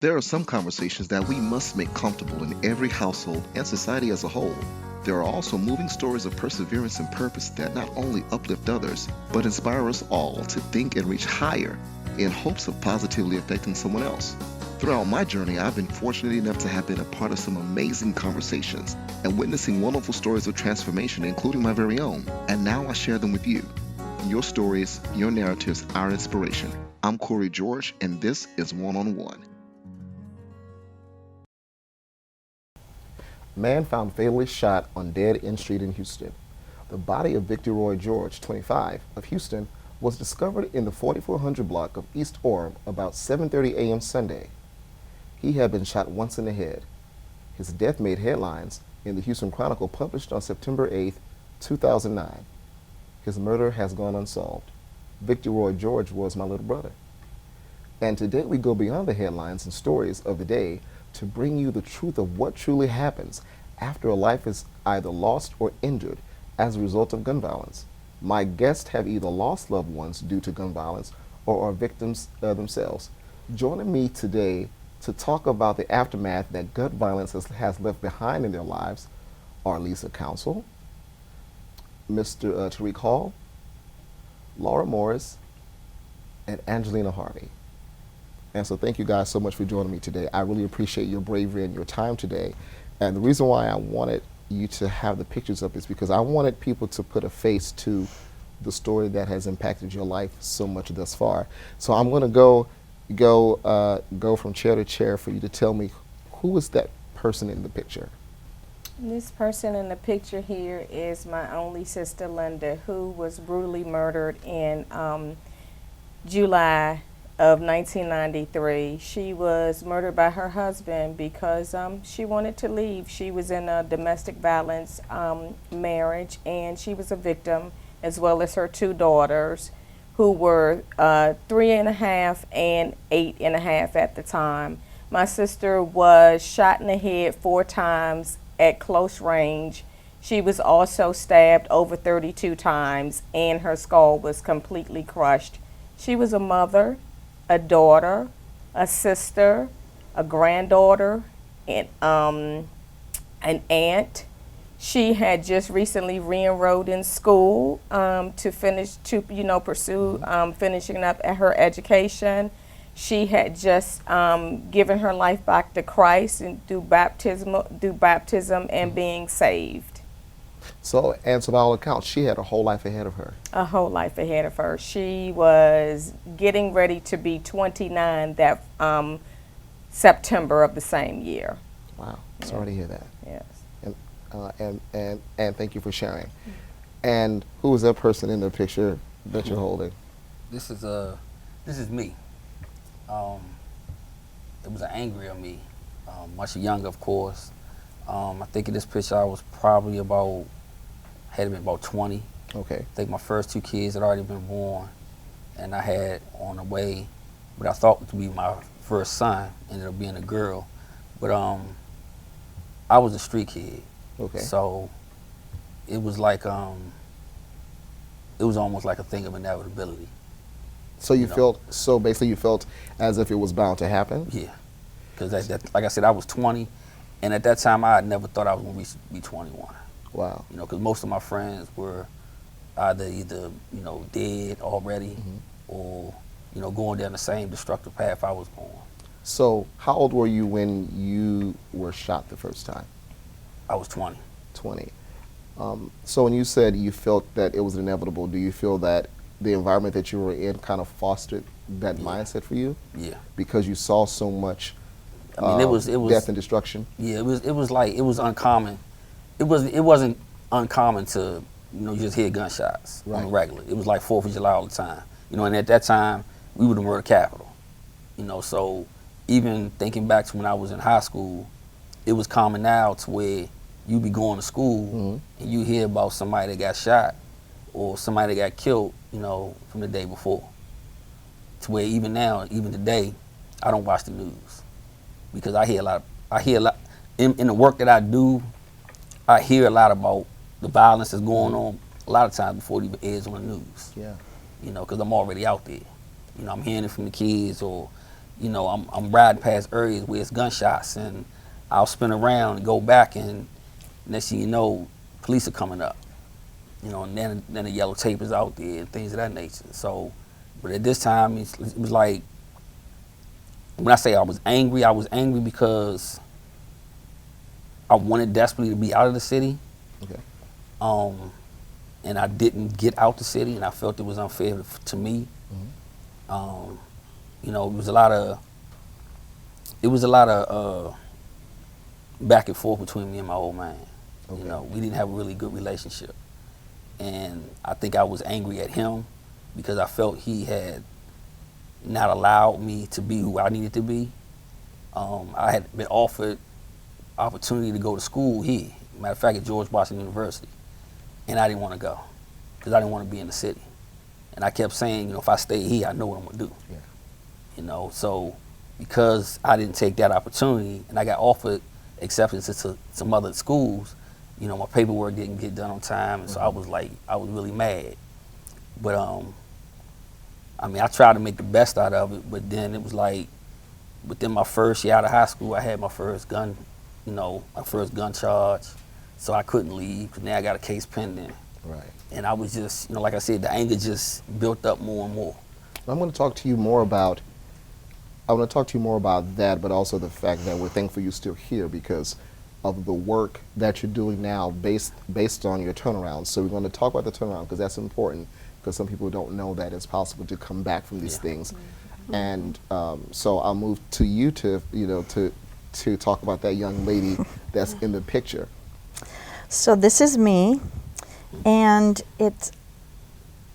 There are some conversations that we must make comfortable in every household and society as a whole. There are also moving stories of perseverance and purpose that not only uplift others, but inspire us all to think and reach higher in hopes of positively affecting someone else. Throughout my journey, I've been fortunate enough to have been a part of some amazing conversations and witnessing wonderful stories of transformation, including my very own. And now I share them with you. Your stories, your narratives, our inspiration. I'm Cory George, and this is One on One. Man found fatally shot on dead end street in Houston. The body of Cory George, 25, of Houston, was discovered in the 4400 block of East Orem about 7:30 a.m. Sunday. He had been shot once in the head. His death made headlines in the Houston Chronicle, published on September 8, 2009. His murder has gone unsolved. Roy George was my little brother. And today we go beyond the headlines and stories of the day to bring you the truth of what truly happens after a life is either lost or injured as a result of gun violence. My guests have either lost loved ones due to gun violence or are victims themselves. Joining me today to talk about the aftermath that gun violence has left behind in their lives are Lisa Council, Mr. Tariq Hall, Laura Morris, and Angelina Harvey. And so thank you guys so much for joining me today. I really appreciate your bravery and your time today. And the reason why I wanted you to have the pictures up is because I wanted people to put a face to the story that has impacted your life so much thus far. So I'm going to go from chair to chair for you to tell me, who is that person in the picture? This person in the picture here is my only sister, Linda, who was brutally murdered in July of 1993. She was murdered by her husband because she wanted to leave. She was in a domestic violence marriage, and she was a victim, as well as her two daughters, who were 3.5 and 8.5 at the time. My sister was shot in the head 4 times at close range. She was also stabbed over 32 times, and her skull was completely crushed. She was a mother, a daughter, a sister, a granddaughter, and an aunt. She had just recently re-enrolled in school to pursue finishing up at her education. She had just given her life back to Christ and through baptism and being saved. So, and so by all accounts, she had a whole life ahead of her. A whole life ahead of her. She was getting ready to be 29 that September of the same year. Wow, sorry to hear that. Yes. And thank you for sharing. And who is that person in the picture that you're holding? This is me. It was an angry of me, much younger, of course. I think in this picture I was probably had been about 20. Okay. I think my first 2 kids had already been born, and I had on the way what I thought to be my first son, ended up being a girl. But I was a street kid. Okay. So it was like it was almost like a thing of inevitability. So basically you felt as if it was bound to happen? Yeah, because like I said, I was 20, and at that time I had never thought I was going to be 21. Wow. Because most of my friends were either dead already, or going down the same destructive path I was going. So how old were you when you were shot the first time? I was 20. 20. So when you said you felt that it was inevitable, do you feel that the environment that you were in kind of fostered that mindset for you? Yeah. Because you saw so much it was death and destruction? Yeah, it was uncommon. It wasn't uncommon to you just hear gunshots on the regular. It was like 4th of July all the time. And at that time we were the murder capital. So even thinking back to when I was in high school, it was common now to where you be going to school and you hear about somebody that got shot or somebody that got killed, from the day before. To where even now, even today, I don't watch the news because I hear a lot in the work that I do. I hear a lot about the violence that's going on a lot of times before it even airs on the news. Yeah. Because I'm already out there. I'm hearing it from the kids, or you know, I'm riding past areas where it's gunshots, and I'll spin around and go back, and next thing you know, police are coming up. You know, and then the yellow tape is out there and things of that nature. So, but at this time, it was like, when I say I was angry because I wanted desperately to be out of the city. Okay. And I didn't get out the city, and I felt it was unfair to me. You know, it was a lot of back and forth between me and my old man. Okay. You know, we didn't have a really good relationship, and I think I was angry at him because I felt he had not allowed me to be who I needed to be. I had been offered opportunity to go to school here, matter of fact, at George Washington University, and I didn't want to go because I didn't want to be in the city. And I kept saying, you know, if I stay here, I know what I'm gonna do. Yeah. You know, so because I didn't take that opportunity and I got offered acceptance to some other schools, you know, my paperwork didn't get done on time, and so I was really mad. But I mean, I tried to make the best out of it, but then it was like, within my first year out of high school, I had my first gun, you know, my first gun charge, so I couldn't leave because now I got a case pending. Right. And I was just, you know, like I said, the anger just built up more and more. I'm going to talk to you more about. I want to talk to you more about that, but also the fact that we're thankful you're still here because of the work that you're doing now, based on your turnaround. So we're going to talk about the turnaround because that's important, because some people don't know that it's possible to come back from these things. And so I'll move to you to talk about that young lady that's in the picture. So this is me, and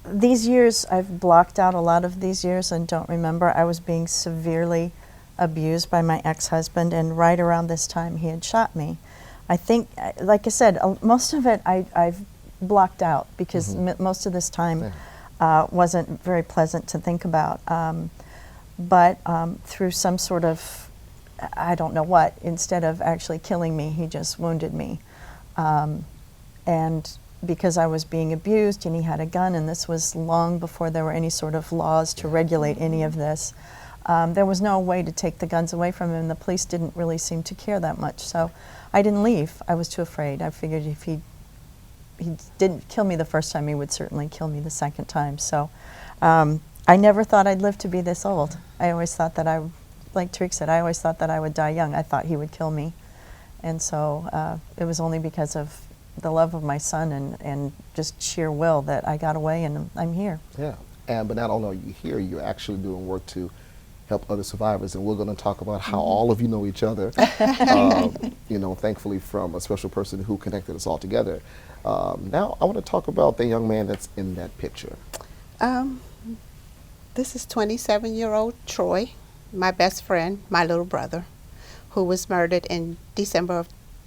these years, I've blocked out a lot of these years and don't remember. I was being severely abused by my ex-husband, and right around this time he had shot me. I think, like I said, most of it I've blocked out because most of this time wasn't very pleasant to think about. But through some sort of, I don't know what, instead of actually killing me, he just wounded me. And because I was being abused and he had a gun, and this was long before there were any sort of laws to regulate any of this, there was no way to take the guns away from him. The police didn't really seem to care that much. So I didn't leave. I was too afraid. I figured if he didn't kill me the first time, he would certainly kill me the second time. So I never thought I'd live to be this old. I always thought that like Tariq said, I always thought that I would die young. I thought he would kill me. And so it was only because of the love of my son and just sheer will that I got away, and I'm here. Yeah, but not only are you here, you're actually doing work to help other survivors, and we're going to talk about how all of you know each other, you know, thankfully from a special person who connected us all together. Now I want to talk about the young man that's in that picture. This is 27-year-old Troy, my best friend, my little brother, who was murdered in December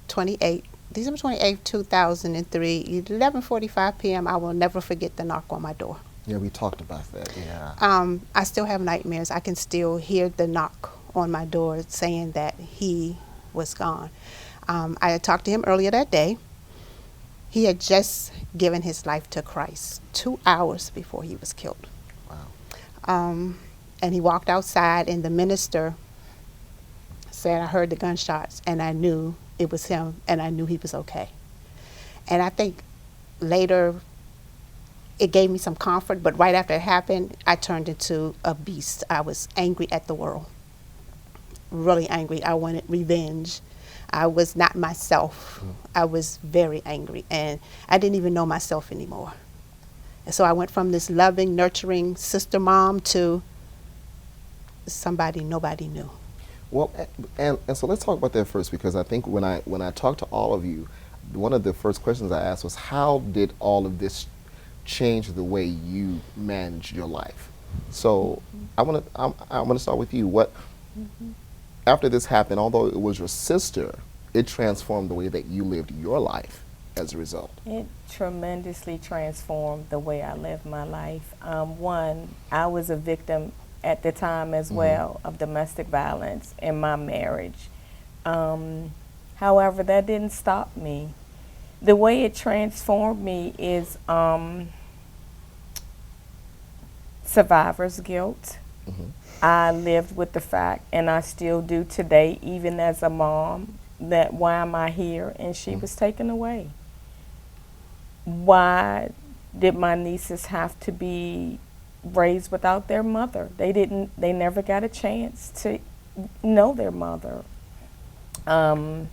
28, 2003, 11:45 p.m. I will never forget the knock on my door. Yeah, we talked about that, yeah. I still have nightmares. I can still hear the knock on my door saying that he was gone. I had talked to him earlier that day. He had just given his life to Christ 2 hours before he was killed. Wow. And he walked outside, and the minister said, I heard the gunshots, and I knew it was him, and I knew he was okay. And I think later it gave me some comfort, but right after it happened, I turned into a beast. I was angry at the world, really angry. I wanted revenge. I was not myself. I was very angry, and I didn't even know myself anymore. And so I went from this loving, nurturing sister mom to somebody nobody knew. Well, and so let's talk about that first, because I think when I talked to all of you, one of the first questions I asked was, how did all of this change the way you manage your life? So I want to start with you. What after this happened, although it was your sister, it transformed the way that you lived your life as a result. It tremendously transformed the way I lived my life. One, I was a victim at the time as well of domestic violence in my marriage. However, that didn't stop me. The way it transformed me is survivor's guilt. I lived with the fact, and I still do today, even as a mom, that why am I here? And she was taken away. Why did my nieces have to be raised without their mother? They never got a chance to know their mother. As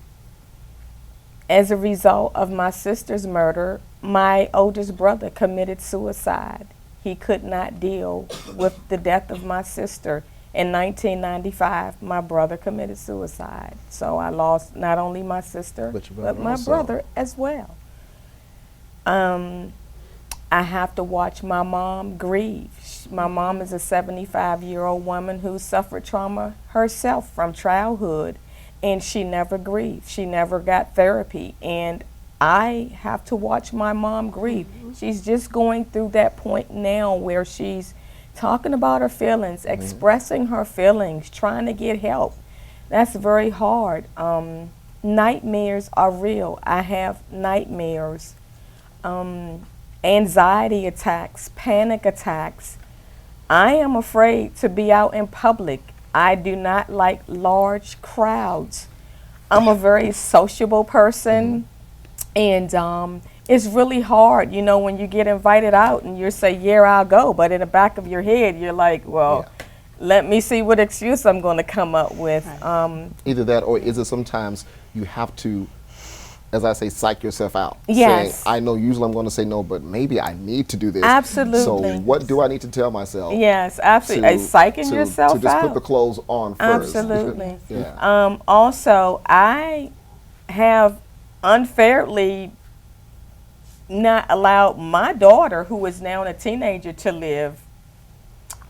a result of my sister's murder, my oldest brother committed suicide. He could not deal with the death of my sister. In 1995, my brother committed suicide. So I lost not only my sister, but my brother as well. I have to watch my mom grieve. My mom is a 75-year-old woman who suffered trauma herself from childhood, and she never grieved. She never got therapy, and I have to watch my mom grieve. She's just going through that point now where she's talking about her feelings, expressing her feelings, trying to get help. That's very hard. Nightmares are real. I have nightmares. Anxiety attacks, panic attacks. I am afraid to be out in public. I do not like large crowds. I'm a very sociable person, and it's really hard, you know, when you get invited out and you say, yeah, I'll go, but in the back of your head, you're like, well, let me see what excuse I'm going to come up with. Either that, or is it sometimes you have to, as I say, psych yourself out? Yes. Saying, I know usually I'm going to say no, but maybe I need to do this. Absolutely. So what do I need to tell myself? Yes, absolutely. Psyching yourself to just out. put the clothes on first. Absolutely. Yeah. Also, I have unfairly not allowed my daughter, who is now a teenager, to live,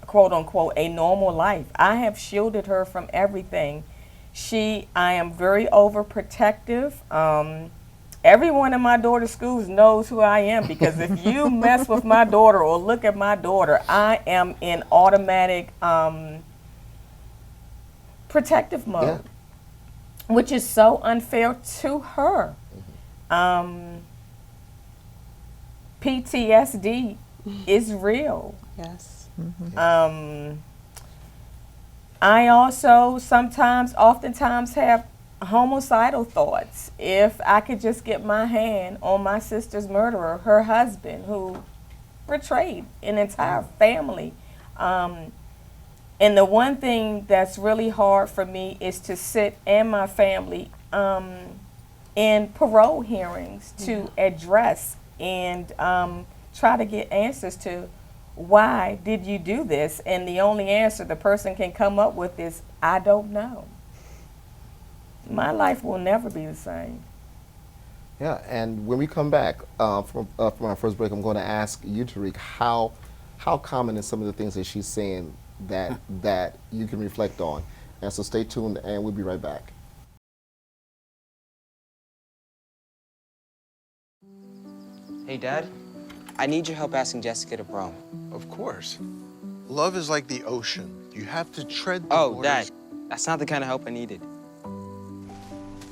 quote unquote, a normal life. I have shielded her from everything. I am very overprotective. Everyone in my daughter's schools knows who I am, because if you mess with my daughter or look at my daughter, I am in automatic protective mode, which is so unfair to her. PTSD is real. Yes. I also oftentimes have homicidal thoughts. If I could just get my hand on my sister's murderer, her husband, who betrayed an entire family. And the one thing that's really hard for me is to sit and my family in parole hearings to address and try to get answers to, why did you do this? And the only answer the person can come up with is, I don't know. My life will never be the same. Yeah, and when we come back from our first break, I'm going to ask you, Tariq, how common is some of the things that she's saying that you can reflect on. And so stay tuned, and we'll be right back. Hey, Dad. I need your help asking Jessica to prom. Of course. Love is like the ocean. You have to tread the Oh, waters. Dad. That's not the kind of help I needed.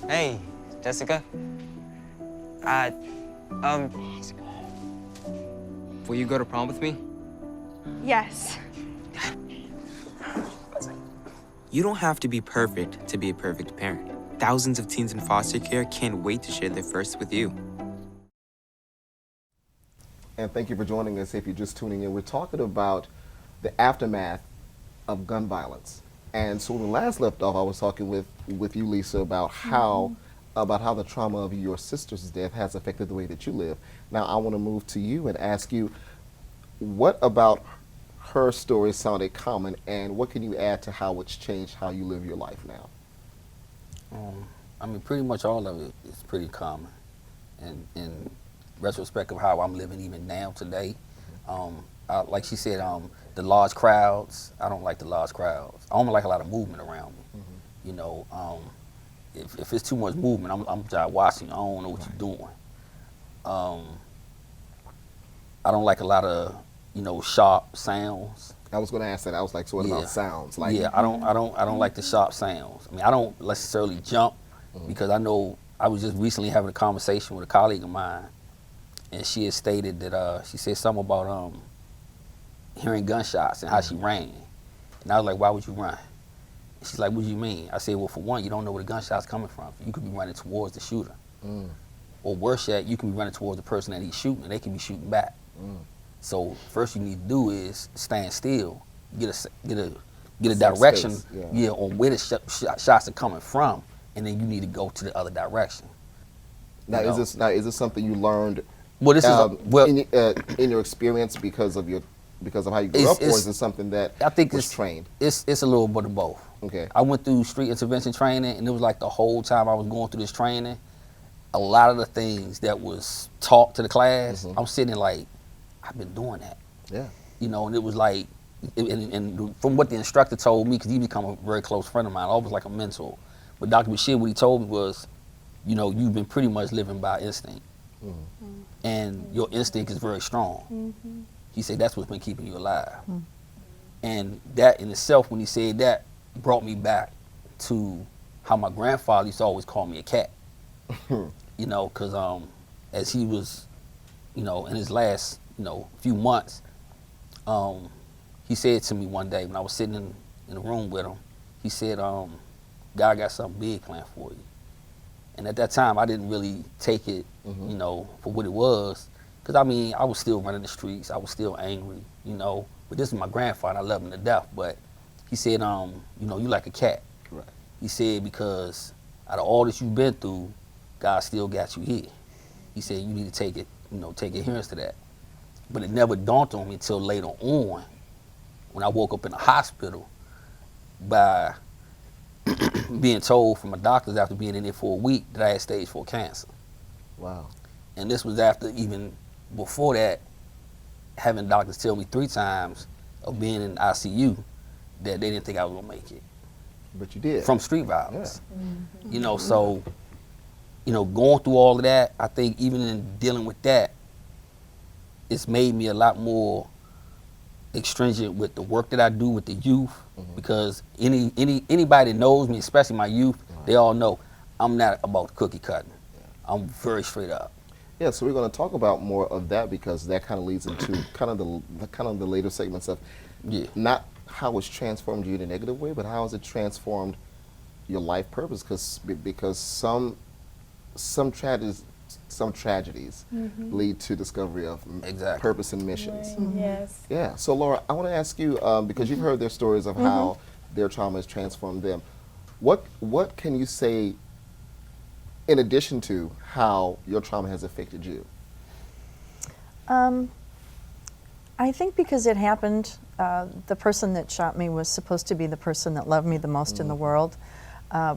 Hey, Jessica. Will you go to prom with me? Yes. You don't have to be perfect to be a perfect parent. Thousands of teens in foster care can't wait to share their first with you. And thank you for joining us. If you're just tuning in, we're talking about the aftermath of gun violence. And so when we last left off, I was talking with you, Lisa, about how the trauma of your sister's death has affected the way that you live. Now I want to move to you and ask you, what about her story sounded common, and what can you add to how it's changed how you live your life now? I mean, pretty much all of it is pretty common. And in retrospect of how I'm living even now today, like she said, the large crowds, I don't like the large crowds. I don't like a lot of movement around me. You know, if it's too much movement, I'm just watching. I don't know what you're doing. I don't like a lot of, sharp sounds. I was going to ask that. I was like, so what about sounds? Like, yeah, I don't like the sharp sounds. I mean, I don't necessarily jump because I know I was just recently having a conversation with a colleague of mine, and she had stated that she said something about hearing gunshots and how she ran, And I was like, why would you run? She's like, what do you mean? I said, well, for one, you don't know where the gunshot's coming from. You could be running towards the shooter. Or worse yet, you can be running towards the person that he's shooting, and they can be shooting back. So first you need to do is stand still, get a direction, space, on where the shots are coming from, and then you need to go to the other direction. Now, is this something you learned? Well, this is in your experience because of how you grew up, or is it something that I think was trained? It's a little bit of both. Okay. I went through street intervention training, and it was like the whole time I was going through this training, a lot of the things that was taught to the class, I'm sitting there like, I've been doing that. Yeah. You know, and it was like, and from what the instructor told me, because he become a very close friend of mine, almost like a mentor. But Dr. Bashir, what he told me was, you know, you've been pretty much living by instinct. And your instinct is very strong. He said that's what's been keeping you alive. And that in itself, when he said that, brought me back to how my grandfather used to always call me a cat. You know, because as he was, you know, in his last, you know, few months, he said to me one day when I was sitting in the room with him, he said, God got something big planned for you. And at that time, I didn't really take it, you know, for what it was. Because, I mean, I was still running the streets. I was still angry, you know. But this is my grandfather. I love him to death. But he said, you know, you like a cat. Right. He said, because out of all that you've been through, God still got you here. He said, you need to take it, you know, take adherence to that. But it never dawned on me until later on when I woke up in the hospital by being told from my doctors after being in there for a week that I had stage 4 cancer. Wow. And this was after even before that, having doctors tell me 3 times of being in ICU that they didn't think I was gonna make it. But you did. From street violence. You know, so, you know, going through all of that, I think even in dealing with that, it's made me a lot more stringent with the work that I do with the youth, because anybody that knows me, especially my youth, they all know I'm not about cookie cutting. I'm very straight up. Yeah, so we're going to talk about more of that, because that kind of leads into kind of the later segments of not how it's transformed you in a negative way, but how has it transformed your life purpose? Because some tragedies lead to discovery of purpose and missions. Yes. Yeah. So Laura, I want to ask you, because you've heard their stories of how their trauma has transformed them. What can you say in addition to how your trauma has affected you? I think because it happened, the person that shot me was supposed to be the person that loved me the most in the world.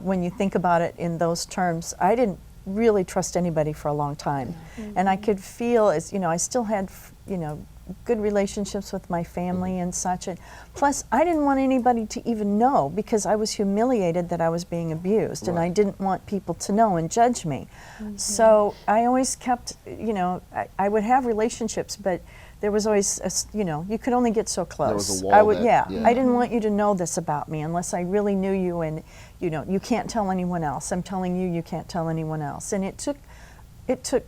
When you think about it in those terms, I didn't really trust anybody for a long time. And I could feel, as you know, I still had, you know, good relationships with my family and such. And plus, I didn't want anybody to even know, because I was humiliated that I was being abused, and I didn't want people to know and judge me. So I always kept, you know, I would have relationships, but there was always, you know, you could only get so close. There was a wall I would, that, I didn't want you to know this about me unless I really knew you, and, you know, you can't tell anyone else. I'm telling you, you can't tell anyone else. And it took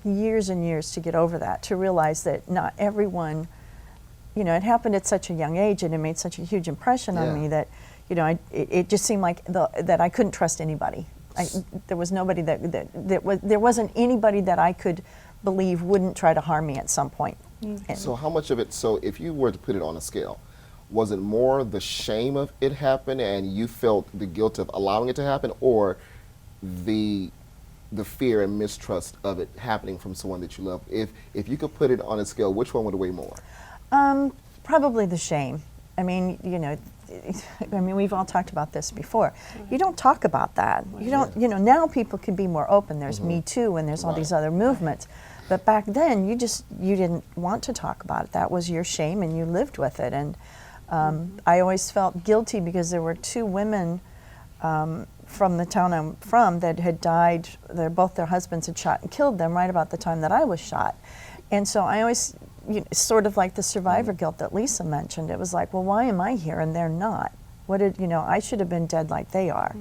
years and years to get over that, to realize that not everyone, you know, it happened at such a young age, and it made such a huge impression on me that, you know, it just seemed like that I couldn't trust anybody. There was nobody there wasn't anybody that I could believe wouldn't try to harm me at some point. So how much of it, so if you were to put it on a scale, was it more the shame of it happened and you felt the guilt of allowing it to happen, or the fear and mistrust of it happening from someone that you love? If you could put it on a scale, which one would weigh more? Probably the shame. I mean, you know, we've all talked about this before. You don't talk about that. You don't, you know, now people can be more open. There's Me Too, and there's all these other movements. But back then, you didn't want to talk about it. That was your shame, and you lived with it. And I always felt guilty because there were 2 women from the town I'm from that had died. Both their husbands had shot and killed them right about the time that I was shot. And so I always, you know, sort of like the survivor guilt that Lisa mentioned. It was like, well, why am I here and they're not? What did, you know, I should have been dead like they are.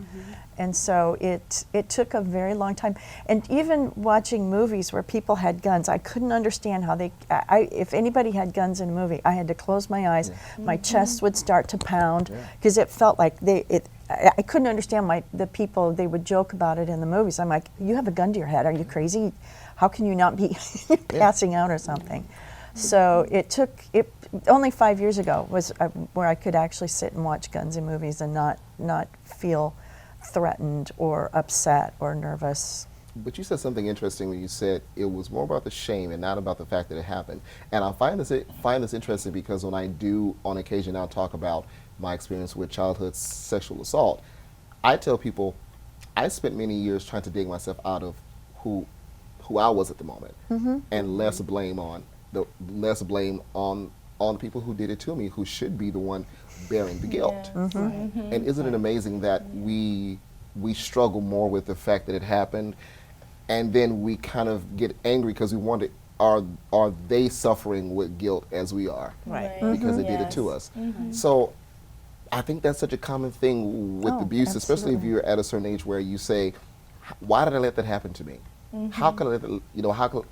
And so it took a very long time. And even watching movies where people had guns, I couldn't understand how they, if anybody had guns in a movie, I had to close my eyes, my chest would start to pound, because it felt like I couldn't understand the people, they would joke about it in the movies. I'm like, you have a gun to your head, are you crazy? How can you not be passing out or something? So it took, only 5 years ago was where I could actually sit and watch guns in movies and not feel threatened or upset or nervous. But you said something interesting when you said it was more about the shame and not about the fact that it happened. And I find this interesting because when I do on occasion now talk about my experience with childhood sexual assault, I tell people I spent many years trying to dig myself out of who I was at the moment, and less blame on the people who did it to me, who should be the one bearing the guilt. And isn't it amazing that we struggle more with the fact that it happened, and then we kind of get angry because we wonder, are they suffering with guilt as we are? Right. Because they did it to us. So I think that's such a common thing with abuse, especially if you're at a certain age where you say, why did I let that happen to me? How can I let that, you know, how can,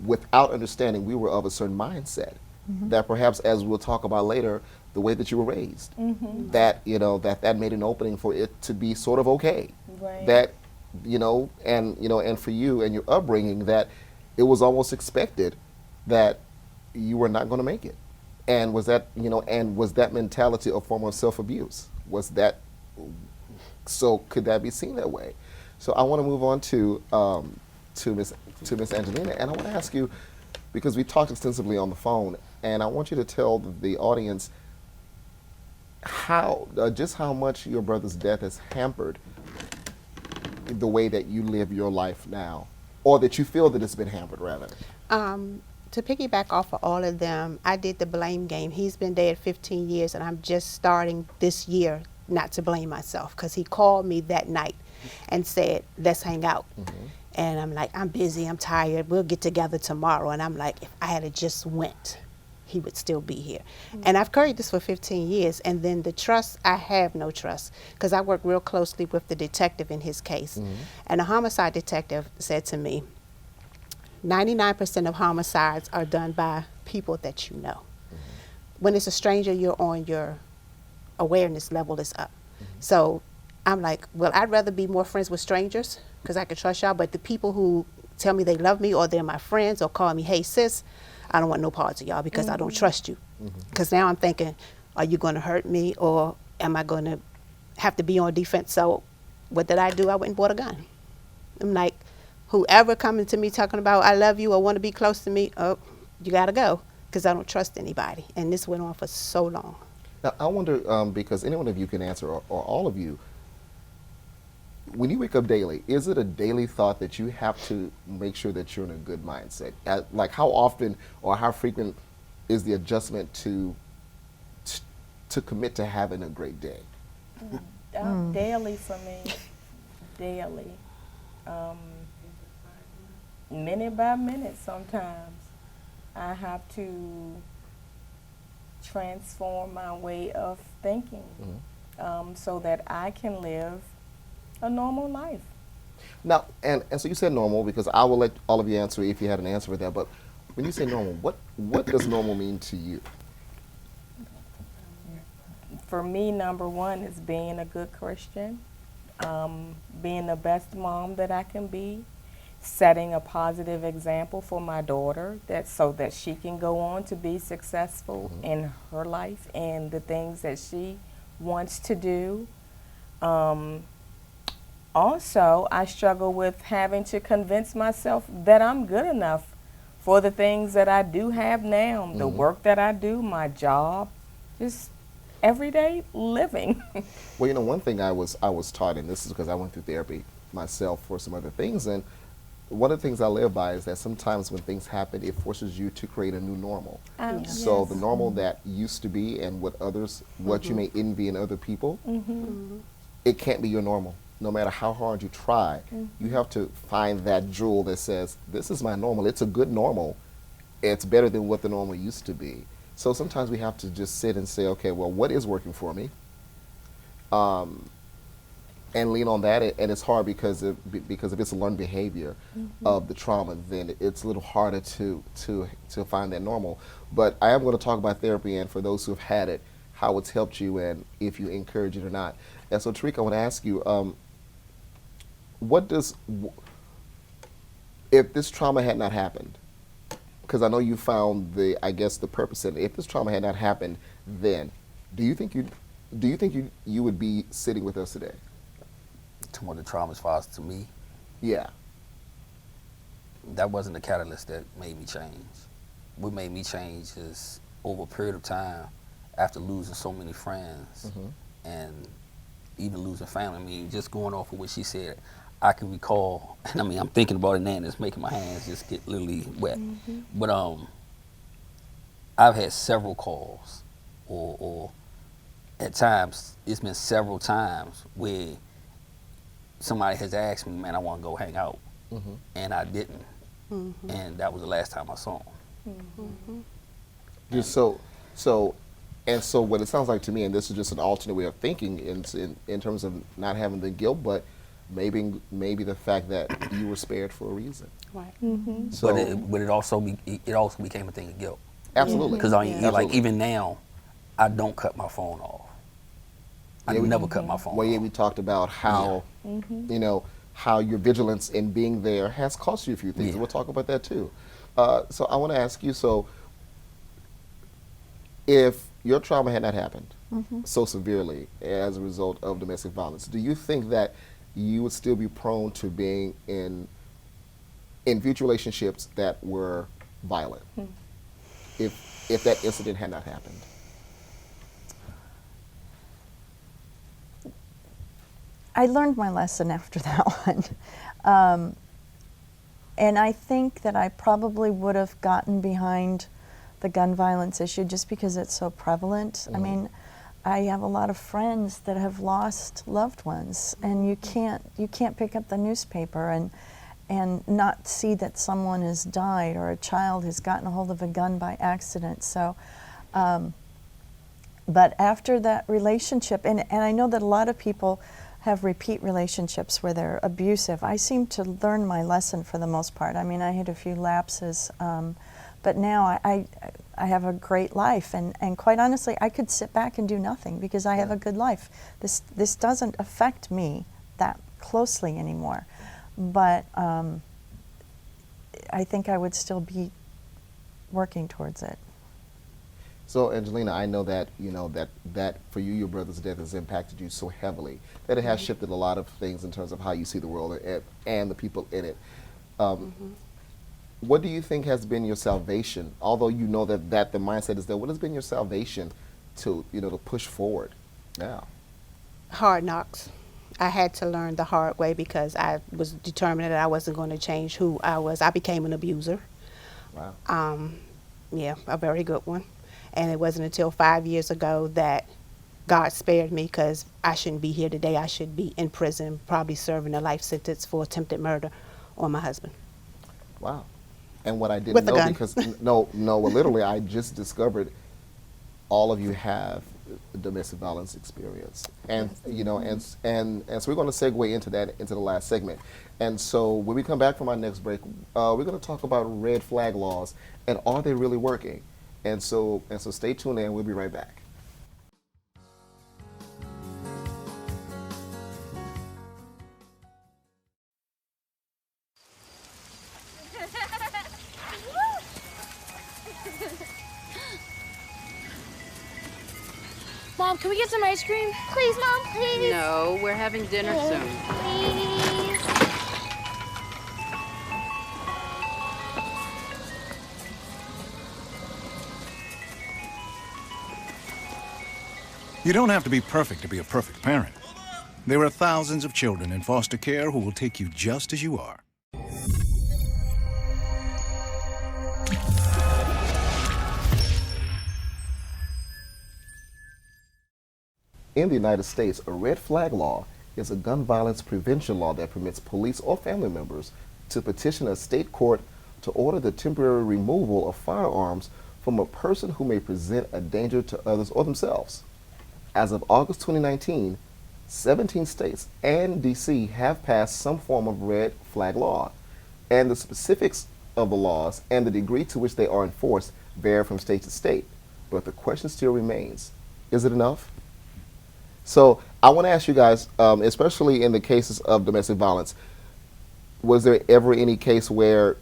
without understanding we were of a certain mindset that perhaps, as we'll talk about later, the way that you were raised, that, you know, that made an opening for it to be sort of okay. That, and for you and your upbringing, that it was almost expected that you were not going to make it. And was that, was that mentality a form of self-abuse? Was that, so could that be seen that way? So I want to move on to Miss Angelina, and I want to ask you, because we talked extensively on the phone, and I want you to tell the audience just how much your brother's death has hampered the way that you live your life now, or that you feel that it's been hampered, rather. To piggyback off of all of them, I did the blame game. He's been dead 15 years, and I'm just starting this year not to blame myself, because he called me that night and said, let's hang out. And I'm like, I'm busy, I'm tired, we'll get together tomorrow. And I'm like, if I had just went, he would still be here. And I've carried this for 15 years. And then the trust, I have no trust, because I work real closely with the detective in his case. And the homicide detective said to me, 99% of homicides are done by people that you know. When it's a stranger, you're on your awareness level is up. So I'm like, well, I'd rather be more friends with strangers, because I can trust y'all, but the people who tell me they love me, or they're my friends, or call me, hey sis, I don't want no parts of y'all, because I don't trust you. Because now I'm thinking, are you going to hurt me, or am I going to have to be on defense? So what did I do? I went and bought a gun. I'm like, whoever coming to me talking about I love you or want to be close to me, oh, you got to go, because I don't trust anybody. And this went on for so long. Now, I wonder, because any one of you can answer, or all of you, when you wake up daily, is it a daily thought that you have to make sure that you're in a good mindset? Like, how often or how frequent is the adjustment to commit to having a great day? Daily for me, daily. Minute by minute sometimes. I have to transform my way of thinking so that I can live a normal life. Now, and so you said normal, because I will let all of you answer if you had an answer for that, but when you say normal, what does normal mean to you? For me, number one is being a good Christian, being the best mom that I can be, setting a positive example for my daughter, so that she can go on to be successful in her life and the things that she wants to do. Also, I struggle with having to convince myself that I'm good enough for the things that I do have now, the work that I do, my job, just everyday living. Well, one thing I was taught, and this is because I went through therapy myself for some other things, and one of the things I live by is that sometimes when things happen, it forces you to create a new normal. So the normal that used to be, and what you may envy in other people, it can't be your normal. No matter how hard you try, you have to find that jewel that says, this is my normal. It's a good normal. It's better than what the normal used to be. So sometimes we have to just sit and say, okay, well, what is working for me? and lean on that. And it's hard because if it's a learned behavior of the trauma, then it's a little harder to find that normal. But I am going to talk about therapy, and for those who have had it, how it's helped you, and if you encourage it or not. And so, Tariq, I want to ask you, if this trauma had not happened, because I know you found the purpose in it. If this trauma had not happened, then do you think you would be sitting with us today? To what the trauma as far as to me, Yeah. that wasn't the catalyst that made me change. What made me change is over a period of time, after losing so many friends and even losing family. I mean, just going off of what she said, I can recall, and I mean, I'm thinking about it now, and it's making my hands just get literally wet. But I've had several calls, or at times, it's been several times where somebody has asked me, man, I want to go hang out, and I didn't, and that was the last time I saw him. So what it sounds like to me, and this is just an alternate way of thinking in terms of not having the guilt, but maybe the fact that you were spared for a reason. Right. So, But it also became a thing of guilt. Absolutely. Because Absolutely. like even now, I don't cut my phone off. I never cut my phone Well, yeah, off. we talked about how, how your vigilance in being there has cost you a few things. Yeah. We'll talk about that too. So I want to ask you, so if your trauma had not happened so severely as a result of domestic violence, do you think that you would still be prone to being in future relationships that were violent if that incident had not happened? I learned my lesson after that one. And I think that I probably would have gotten behind the gun violence issue just because it's so prevalent. I mean, I have a lot of friends that have lost loved ones, and you can't pick up the newspaper and not see that someone has died or a child has gotten a hold of a gun by accident. So, but after that relationship, and I know that a lot of people have repeat relationships where they're abusive. I seem to learn my lesson for the most part. I mean, I had a few lapses, but now I have a great life, and quite honestly, I could sit back and do nothing because I have a good life. This doesn't affect me that closely anymore, but I think I would still be working towards it. So, Angelina, I know that that for you, your brother's death has impacted you so heavily that it has shifted a lot of things in terms of how you see the world and the people in it. What do you think has been your salvation? Although you know that the mindset is there, what has been your salvation to to push forward now? Hard knocks. I had to learn the hard way because I was determined that I wasn't going to change who I was. I became an abuser. Wow. Yeah, a very good one. And it wasn't until 5 years ago that God spared me, because I shouldn't be here today. I should be in prison, probably serving a life sentence for attempted murder on my husband. Wow. And what I didn't With a know, gun. because well, literally, I just discovered all of you have domestic violence experience, and and so we're going to segue into the last segment. And so when we come back from our next break, we're going to talk about red flag laws and are they really working? And so stay tuned, and we'll be right back. Mom, can we get some ice cream? Please, Mom, please. No, we're having dinner soon. Please. You don't have to be perfect to be a perfect parent. There are thousands of children in foster care who will take you just as you are. In the United States, a red flag law is a gun violence prevention law that permits police or family members to petition a state court to order the temporary removal of firearms from a person who may present a danger to others or themselves. As of August 2019, 17 states and D.C. have passed some form of red flag law, and the specifics of the laws and the degree to which they are enforced vary from state to state. But the question still remains, is it enough? So I want to ask you guys, especially in the cases of domestic violence, was there ever any case where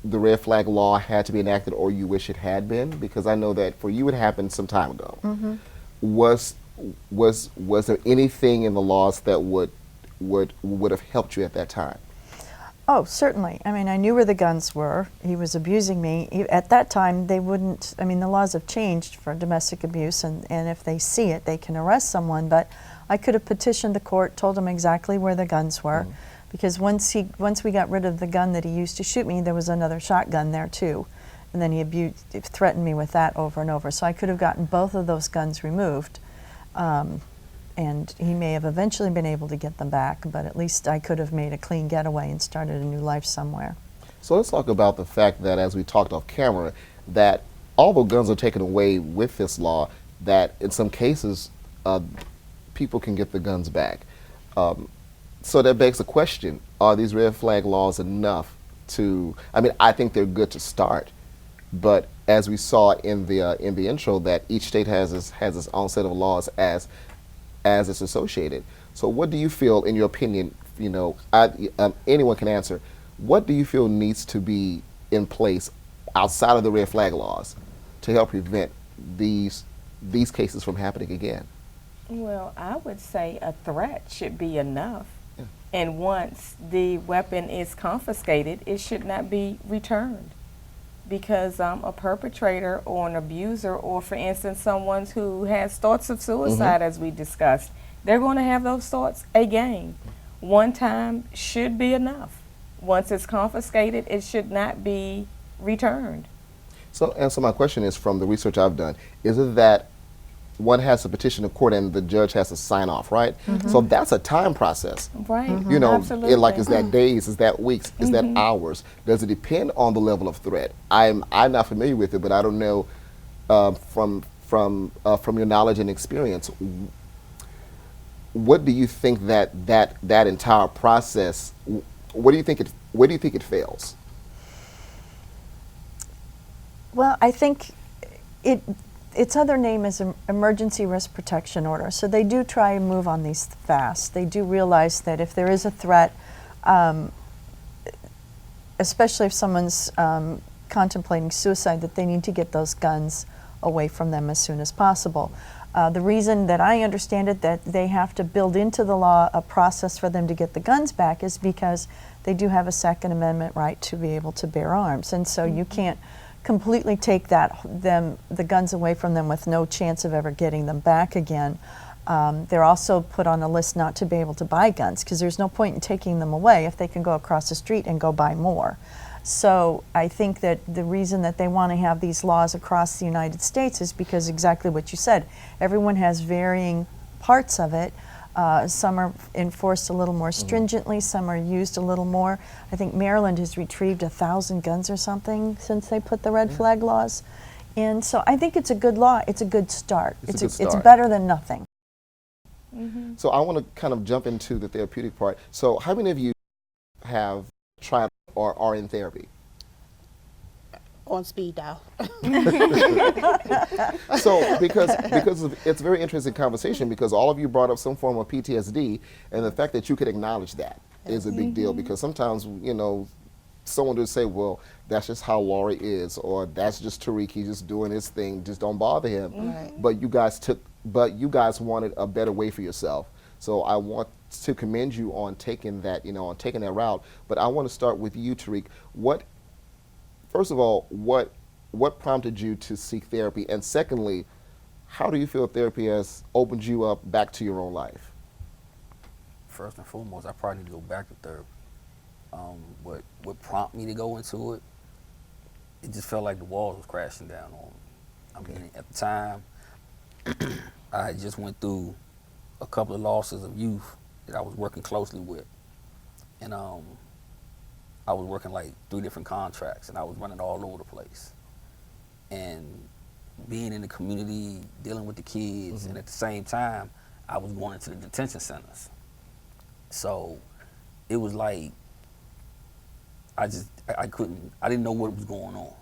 the red flag law had to be enacted or you wish it had been? Because I know that for you it happened some time ago. Mm-hmm. Was there anything in the laws that would have helped you at that time? Oh, certainly. I mean, I knew where the guns were. He was abusing me. At that time, they wouldn't, I mean, the laws have changed for domestic abuse, and if they see it, they can arrest someone. But I could have petitioned the court, told him exactly where the guns were, because once we got rid of the gun that he used to shoot me, there was another shotgun there too. And then he threatened me with that over and over. So I could have gotten both of those guns removed. And he may have eventually been able to get them back, but at least I could have made a clean getaway and started a new life somewhere. So let's talk about the fact that, as we talked off camera, that although guns are taken away with this law, that in some cases people can get the guns back. So that begs the question, are these red flag laws enough to, I mean, I think they're good to start, but as we saw in the intro, that each state has its own set of laws as it's associated. So what do you feel, in your opinion, you know, anyone can answer, what do you feel needs to be in place outside of the red flag laws to help prevent these cases from happening again? Well, I would say a threat should be enough. Yeah. And once the weapon is confiscated, it should not be returned. Because a perpetrator or an abuser, or for instance someone who has thoughts of suicide, as we discussed, they're going to have those thoughts again. One time should be enough. Once it's confiscated, it should not be returned. So my question is, from the research I've done, is it that one has to petition the court and the judge has to sign off, right? So that's a time process. Right. You know, absolutely. Is that days, is that weeks, is that hours? Does it depend on the level of threat? I'm not familiar with it, but I don't know from your knowledge and experience, what do you think that entire process, where do you think it fails? Well, I think its other name is an emergency risk protection order. So they do try and move on these fast. They do realize that if there is a threat, especially if someone's contemplating suicide, that they need to get those guns away from them as soon as possible. The reason that I understand it, that they have to build into the law a process for them to get the guns back, is because they do have a Second Amendment right to be able to bear arms. And so you can't completely take the guns away from them with no chance of ever getting them back again. They're also put on a list not to be able to buy guns, because there's no point in taking them away if they can go across the street and go buy more. So I think that the reason that they want to have these laws across the United States is because exactly what you said. Everyone has varying parts of it. Some are enforced a little more stringently, some are used a little more. I think Maryland has retrieved 1,000 guns or something since they put the red flag laws in. So I think it's a good law. It's a good start. It's better than nothing. So I want to kind of jump into the therapeutic part. So how many of you have tried or are in therapy? On speed dial. So because it's a very interesting conversation, because all of you brought up some form of PTSD, and the fact that you could acknowledge that is a big deal, because sometimes, you know, someone would say, well, that's just how Laurie is, or that's just Tariq, he's just doing his thing, just don't bother him. But you guys wanted a better way for yourself. So I want to commend you on taking that, on taking that route. But I want to start with you, Tariq. First of all, what prompted you to seek therapy? And secondly, how do you feel therapy has opened you up back to your own life? First and foremost, I probably need to go back to therapy. What prompted me to go into it, it just felt like the walls was crashing down on me. I mean, at the time, I had just went through a couple of losses of youth that I was working closely with. And I was working like 3 different contracts, and I was running all over the place. And being in the community, dealing with the kids, and at the same time, I was going into the detention centers. So it was like I didn't know what was going on.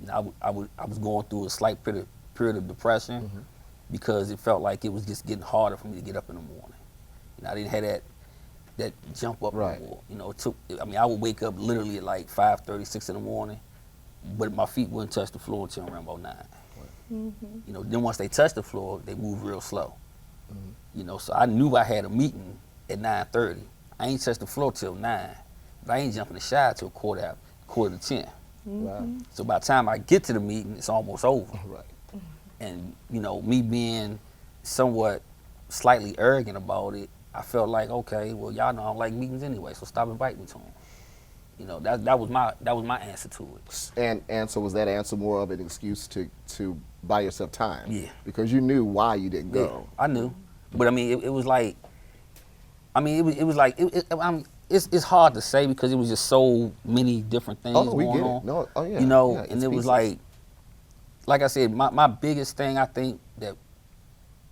You know, I was going through a slight period of depression because it felt like it was just getting harder for me to get up in the morning. You know, I didn't have that jump up Right. anymore. You know, I would wake up literally at like 5:30, 6 in the morning, but my feet wouldn't touch the floor until around about 9. You know, then once they touch the floor, they move real slow. You know, so I knew I had a meeting at 9:30. I ain't touched the floor till 9, but I ain't jumping the shower till quarter to 10. Wow. So by the time I get to the meeting, it's almost over. Right. And, you know, me being somewhat slightly arrogant about it, I felt like, okay, well, y'all know I don't like meetings anyway, so stop inviting me to them. You know, that was my answer to it. And so was that answer more of an excuse to buy yourself time? Yeah. Because you knew why you didn't Yeah, go. I knew, but I mean, it was like, it's hard to say because it was just so many different things Oh, we going get it. on. No, oh yeah. You know, yeah, and it's it was pieces. like I said, my biggest thing I think that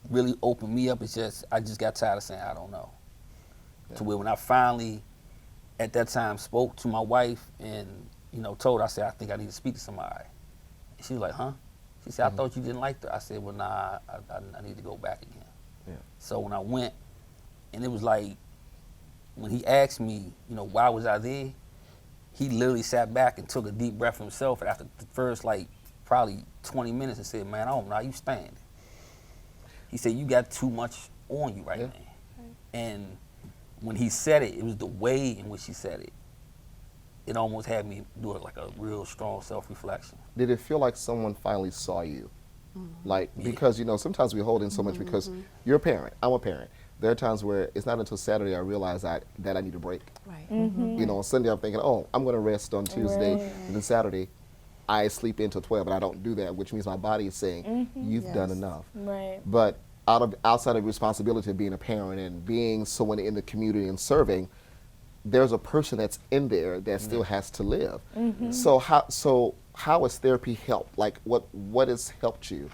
really opened me up is I just got tired of saying I don't know. Yeah. To where when I finally, at that time, spoke to my wife and, you know, told her, I said, I think I need to speak to somebody. And she was like, huh? She said, I thought you didn't like that. I said, well, nah, I need to go back again. Yeah. So when I went, and it was like, when he asked me, you know, why was I there, he literally sat back and took a deep breath himself. And after the first, like, probably 20 minutes and said, man, I don't know how you stand. He said, you got too much on you right now. And when he said it, it was the way in which he said it. It almost had me do it like a real strong self-reflection. Did it feel like someone finally saw you? Like, because, you know, sometimes we hold in so much because you're a parent, I'm a parent. There are times where it's not until Saturday I realize that I need a break. Right. You know, on Sunday I'm thinking, oh, I'm going to rest on Tuesday, and then Saturday I sleep until 12, but I don't do that, which means my body is saying, you've done enough. Right. But outside of responsibility of being a parent and being someone in the community and serving, there's a person that's in there that still has to live. So how has therapy helped? Like, what has helped you?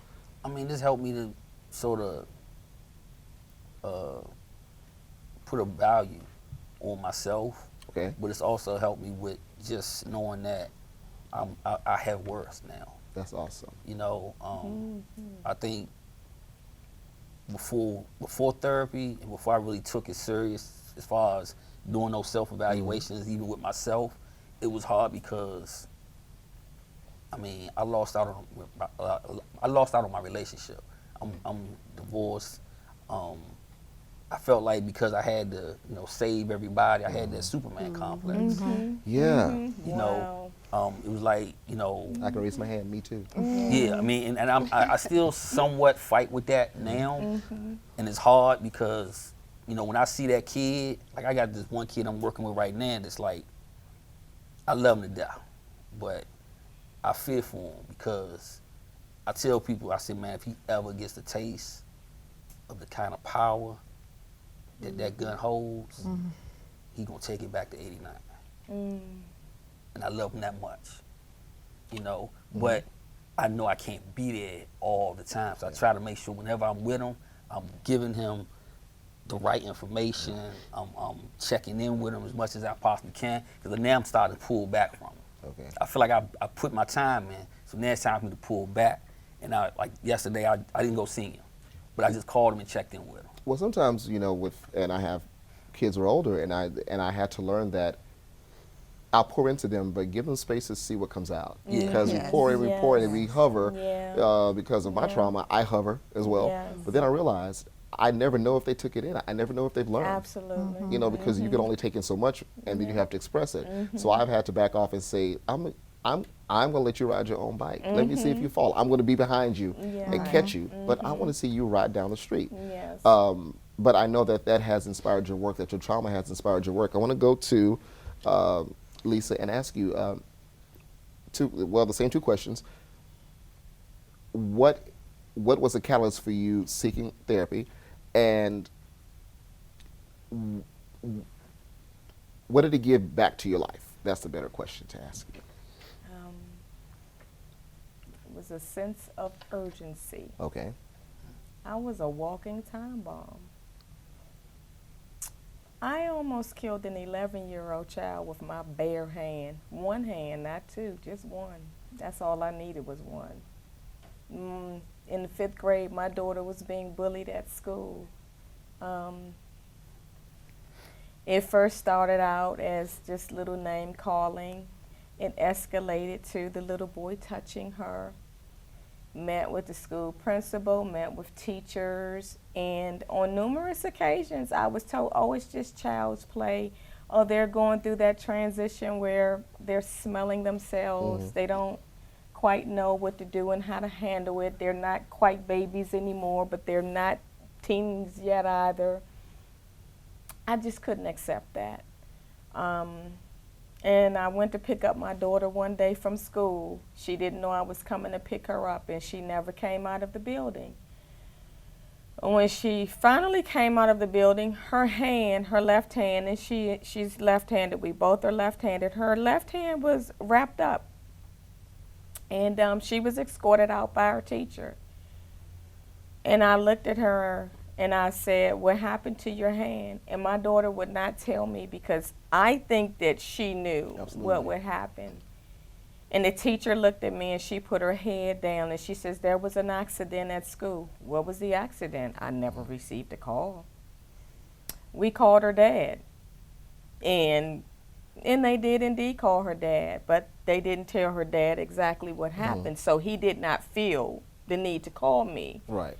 I mean, this helped me to sort of put a value on myself. Okay. But it's also helped me with just knowing that I have worth now. That's awesome. You know, I think before therapy and before I really took it serious as far as doing those self-evaluations, even with myself, it was hard because, I mean, I lost out on my relationship. I'm divorced. I felt like because I had to, you know, save everybody, I had that Superman complex. Yeah. You know, it was like, you know, I can raise my hand, me too. yeah, I mean, and I still somewhat fight with that now, and it's hard because, you know, when I see that kid, like I got this one kid I'm working with right now that's like, I love him to death, but I fear for him because I tell people, I say, man, if he ever gets the taste of the kind of power that gun holds, he gonna take it back to 89. And I love him that much, you know, but I know I can't be there all the time. So I try to make sure whenever I'm with him, I'm giving him the right information. I'm checking in with him as much as I possibly can, because now I'm starting to pull back from him. Okay. I feel like I put my time in, so now it's time for me to pull back. And like yesterday, I didn't go see him, but I just called him and checked in with him. Well, sometimes, you know, and I have kids who are older, and I had to learn that I'll pour into them, but give them space to see what comes out. Yeah. Because we pour and we pour and we hover. Because of my trauma, I hover as well. But then I realized I never know if they took it in. I never know if they've learned. Absolutely. You know, because you can only take in so much, and then you have to express it. So I've had to back off and say, I'm going to let you ride your own bike. Let me see if you fall. I'm going to be behind you and catch you, but I want to see you ride down the street. Yes. But I know that has inspired your work, that your trauma has inspired your work. I want to go to Lisa and ask you the same two questions. What was the catalyst for you seeking therapy, and what did it give back to your life? That's the better question to ask you. It was a sense of urgency. Okay. I was a walking time bomb. I almost killed an 11-year-old child with my bare hand. One hand, not two, just one. That's all I needed was one. In the 5th grade, my daughter was being bullied at school. It first started out as just little name calling. It escalated to the little boy touching her. Met with the school principal, met with teachers, and on numerous occasions I was told, oh, it's just child's play. Oh, they're going through that transition where they're smelling themselves. They don't quite know what to do and how to handle it. They're not quite babies anymore, but they're not teens yet either. I just couldn't accept that. And I went to pick up my daughter one day from school. She didn't know I was coming to pick her up, and she never came out of the building. When she finally came out of the building, her hand, her left hand, and she's left-handed, we both are left-handed, her left hand was wrapped up. And she was escorted out by her teacher. And I looked at her and I said, what happened to your hand? And my daughter would not tell me because I think that she knew what would happen. And the teacher looked at me and she put her head down and she says, there was an accident at school. What was the accident? I never received a call. We called her dad. And they did indeed call her dad, but they didn't tell her dad exactly what happened. So he did not feel the need to call me. Right.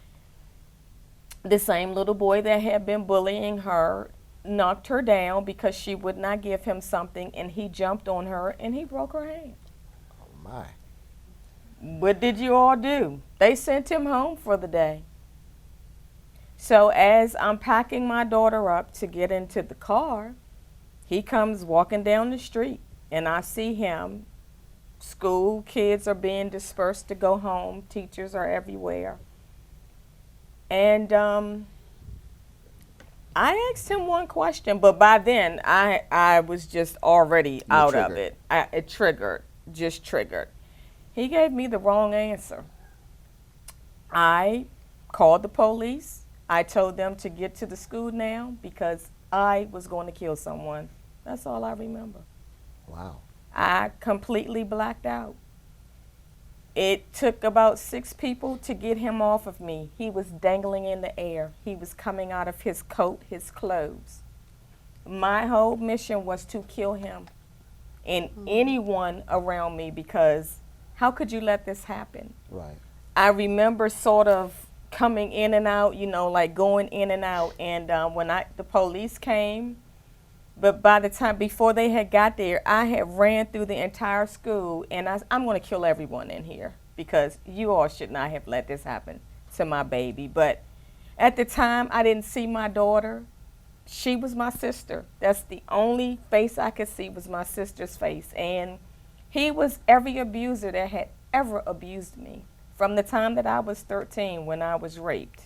The same little boy that had been bullying her knocked her down because she would not give him something, and he jumped on her and he broke her hand. Oh my. What did you all do? They sent him home for the day. So as I'm packing my daughter up to get into the car, he comes walking down the street and I see him. School kids are being dispersed to go home. Teachers are everywhere. And I asked him one question, but by then I was just already out of it. It triggered, just triggered. He gave me the wrong answer. I called the police. I told them to get to the school now because I was going to kill someone. That's all I remember. Wow. I completely blacked out. It took about 6 people to get him off of me. He was dangling in the air. He was coming out of his coat, his clothes. My whole mission was to kill him and anyone around me because how could you let this happen? Right. I remember sort of coming in and out, you know, like going in and out. And when the police came, but by the time, before they had got there, I had ran through the entire school, and I'm going to kill everyone in here because you all should not have let this happen to my baby. But at the time, I didn't see my daughter. She was my sister. That's the only face I could see was my sister's face. And he was every abuser that had ever abused me from the time that I was 13 when I was raped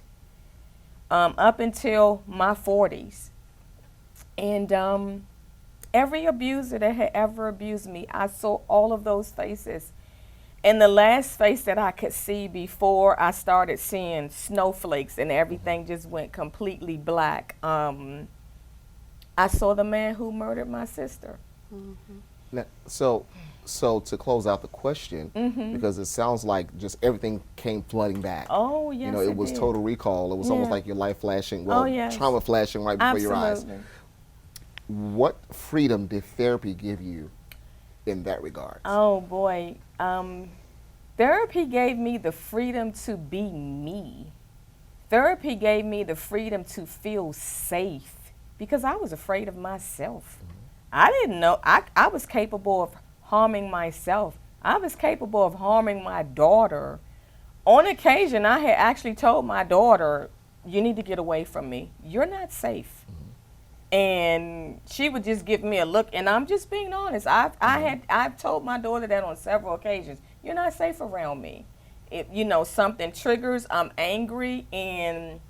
up until my 40s. And every abuser that had ever abused me, I saw all of those faces. And the last face that I could see before I started seeing snowflakes and everything just went completely black, I saw the man who murdered my sister. Now, so to close out the question, because it sounds like just everything came flooding back. Oh, yes, you know, it was did. Total recall. It was almost like your life flashing, yes. trauma flashing right before your eyes. Absolutely. What freedom did therapy give you in that regard? Oh, boy. Therapy gave me the freedom to be me. Therapy gave me the freedom to feel safe because I was afraid of myself. I didn't know. I was capable of harming myself. I was capable of harming my daughter. On occasion, I had actually told my daughter, you need to get away from me. You're not safe. And she would just give me a look, and I'm just being honest. I've told my daughter that on several occasions. You're not safe around me. If you know something triggers, I'm angry, and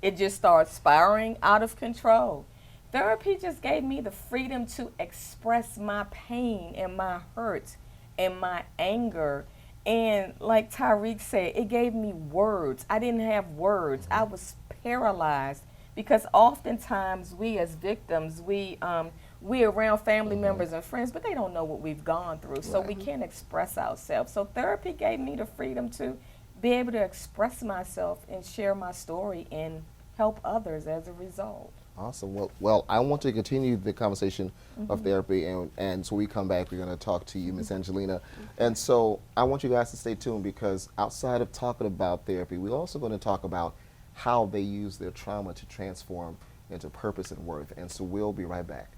it just starts spiraling out of control. Therapy just gave me the freedom to express my pain and my hurt and my anger. And like Tariq said, it gave me words. I didn't have words. I was paralyzed because oftentimes we as victims, we're around family members and friends, but they don't know what we've gone through, so we can't express ourselves. So therapy gave me the freedom to be able to express myself and share my story and help others as a result. Awesome. Well, I want to continue the conversation of therapy, and so we come back, we're going to talk to you, Miss Angelina. And so I want you guys to stay tuned, because outside of talking about therapy, we're also going to talk about how they use their trauma to transform into purpose and worth. And so we'll be right back.